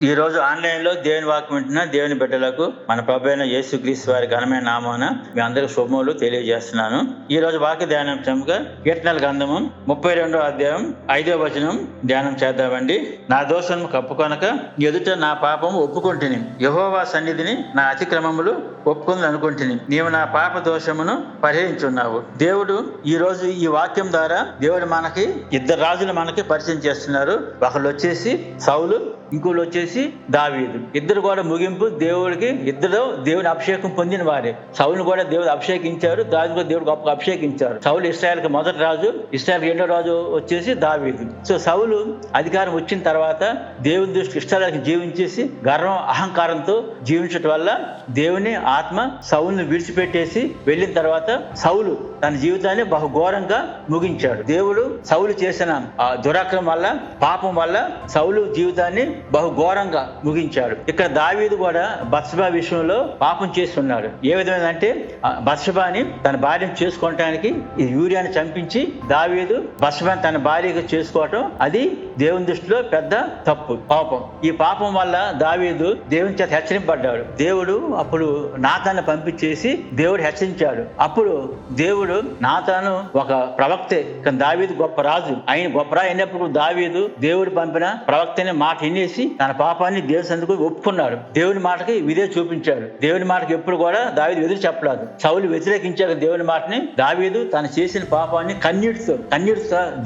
ఈ రోజు ఆన్లైన్ లో దేవుని వాక్యం వింటున్న దేవుని బిడ్డలకు మన ప్రభువైన యేసుక్రీస్తు వారి ఘనమైన నామాన మీ అందరికి శుభములు తెలియజేస్తున్నాను. ఈ రోజు వాక్య ధ్యానాంశంగా కీర్తనల గ్రంథము 32వ అధ్యాయం 5వ వచనం ధ్యానం చేద్దామండి. నా దోషము కప్పుకొనక ఎదుట నా పాపము ఒప్పుకొంటిని, యెహోవా సన్నిధిని నా అతిక్రమములు ఒప్పుకుందని అనుకుంటుని, నీవు నా పాప దోషమును పరిహరించున్నావు. దేవుడు ఈ రోజు ఈ వాక్యం ద్వారా దేవుడు మనకి ఇద్దరు రాజులు మనకి పరిచయం చేస్తున్నారు. ఒకళ్ళు వచ్చేసి సౌలు, ఇంకోళ్ళు వచ్చేసి దావీదు. ఇద్దరు కూడా ముగింపు దేవుడికి ఇద్దరు దేవుని అభిషేకం పొందిన వారే. సౌలును కూడా దేవుడు అభిషేకించారు, దావీదు కూడా దేవుడు గొప్ప అభిషేకించారు. సౌలు ఇశ్రాయేల్ కి మొదటి రాజు, ఇశ్రాయేల్ రెండో రాజు వచ్చేసి దావీదు. సో సౌలు అధికారం వచ్చిన తర్వాత దేవుని దృష్టి ఇష్టాలకు జీవించేసి గర్వం అహంకారంతో జీవించడం వల్ల దేవుని ఆత్మ సౌలును విడిచిపెట్టేసి వెళ్ళిన తర్వాత సౌలు తన జీవితాన్ని బహుఘోరంగా ముగించాడు. దేవుడు సౌలు చేసిన ఆ దురాక్రమం వల్ల, పాపం వల్ల సౌలు జీవితాన్ని బహుఘోరంగా ముగించాడు. ఇక్కడ దావీదు కూడా బత్షెబా విషయంలో పాపం చేస్తున్నాడు. ఏ విధమైన అంటే బత్షెబాని తన భార్యను చేసుకోవటానికి యూరియాని చంపించి దావీదు బత్షెబాని తన భార్యగా చేసుకోవటం అది దేవుని దృష్టిలో పెద్ద తప్పు, పాపం. ఈ పాపం వల్ల దావీదు దేవుని చేత హెచ్చరింపబడ్డాడు. దేవుడు అప్పుడు నాతాను పంపించేసి దేవుడు హెచ్చరించాడు. అప్పుడు దేవుడు నాతాను ఒక ప్రవక్తే, కానీ దావీదు గొప్ప రాజు. ఆయన గొప్ప రాజు అయినప్పుడు దావీదు దేవుడు పంపిన ప్రవక్తని మాట వినేసి తన పాపాన్ని దేవుని సన్నిధికి ఒప్పుకున్నాడు. దేవుని మాటకి విధే చూపించాడు. దేవుని మాటకి ఎప్పుడు కూడా దావీదు ఎదురు చెప్పలేదు. సౌలు వ్యతిరేకించాడు దేవుని మాటని. దావీదు తను చేసిన పాపాన్ని కన్నీటితో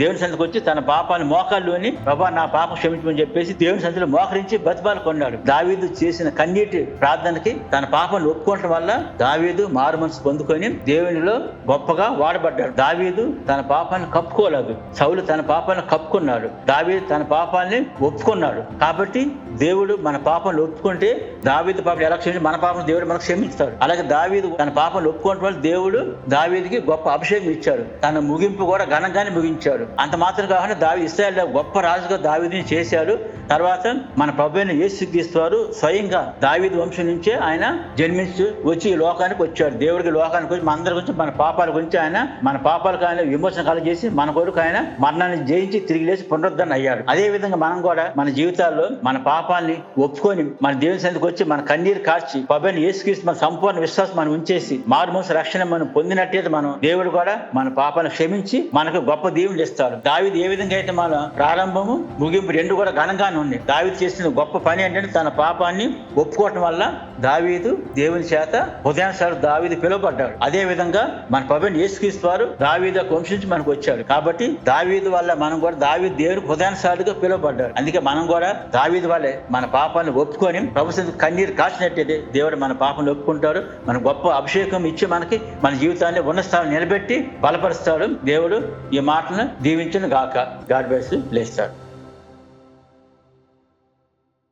దేవుని సన్నిధికి వచ్చి తన పాపాన్ని మోకాల్లోని, ప్రభా నా పాపం క్షమించమని చెప్పేసి దేవుని సన్నిధిలో మోకరించి బతిమాలు కొన్నాడు. దావీదు చేసిన కన్నీటి ప్రార్థనకి తన పాపాన్ని ఒప్పుకోవటం వల్ల దావీదు మారు మనసు పొందుకొని దేవునిలో గొప్పగా వాడబడ్డాడు. దావీదు తన పాపాన్ని కప్పుకోలేదు, సౌలు తన పాపాన్ని కప్పుకున్నాడు. దావీదు తన పాపాన్ని ఒప్పుకున్నాడు. కాబట్టి దేవుడు మన పాపాన్ని ఒప్పుకుంటే దావీదు పాపం ఎలా క్షమించి మన పాపం దేవుడు మనకు క్షమిస్తాడు. అలాగే దావీదు తన పాపాన్ని ఒప్పుకోవడం వల్ల దేవుడు దావీదుకి గొప్ప అభిషేకం ఇచ్చాడు. తన ముగింపు కూడా ఘనంగానే ముగించాడు. అంత మాత్రం కాకుండా దావీదు ఇశ్రాయేలు గొప్ప రాజుగా దావీదుని చేశాడు. తర్వాత మన ప్రభువైన యేసుక్రీస్తు వారు స్వయంగా దావీదు వంశం నుంచే ఆయన జన్మించి వచ్చి ఈ లోకానికి వచ్చాడు. దేవుడికి లోకానికి వచ్చి మన అందరి గురించి, మన పాపాల గురించి ఆయన, మన పాపాలకు ఆయన విమోచన కలగజేసి మన కొరకు ఆయన మరణాన్ని జయించి తిరిగి లేచి పునరుద్ధరణ అయ్యాడు. అదే విధంగా మనం కూడా మన జీవితాల్లో మన పాపాన్ని ఒప్పుకొని మన దేవుని సన్నిధికి వచ్చి మన కన్నీరు కార్చి ప్రభువైన యేసుక్రీస్తు మన సంపూర్ణ విశ్వాసం మనం ఉంచేసి మారుమూస రక్షణ మనం పొందినట్టయితే మనం దేవుడు కూడా మన పాపాన్ని క్షమించి మనకు గొప్ప దీవెనలు ఇస్తాడు. దావీదు ఏ విధంగా అయితే మన ప్రారంభము ముగింపు రెండు కూడా ఘనంగానే ఉంది. దావీదు చేసిన గొప్ప పని ఏంటంటే తన పాపాన్ని ఒప్పుకోవటం వల్ల దావీదు దేవుని చేత హృదయానుసారుడు దావీదు పిలువబడ్డాడు. అదే విధంగా మన ప్రభువైన యేసుక్రీస్తు వారు దావీదు వంశించి మనకు వచ్చాడు. కాబట్టి దావీదు వల్ల మనం కూడా దావీదు దేవుడికి హృదయానుసారుడుగా పిలువబడ్డాడు. అందుకే మనం కూడా దావీదు వల్లే మన పాపాన్ని ఒప్పుకొని ప్రభు సన్నిధికి కన్నీరు కాచినట్టయితే దేవుడు మన పాపాన్ని ఒప్పుకుంటాడు. మన గొప్ప అభిషేకం ఇచ్చి మనకి మన జీవితాన్ని ఉన్న స్థానం నిలబెట్టి బలపరుస్తాడు. దేవుడు ఈ మాటలను దీవించును గాక. God bless you.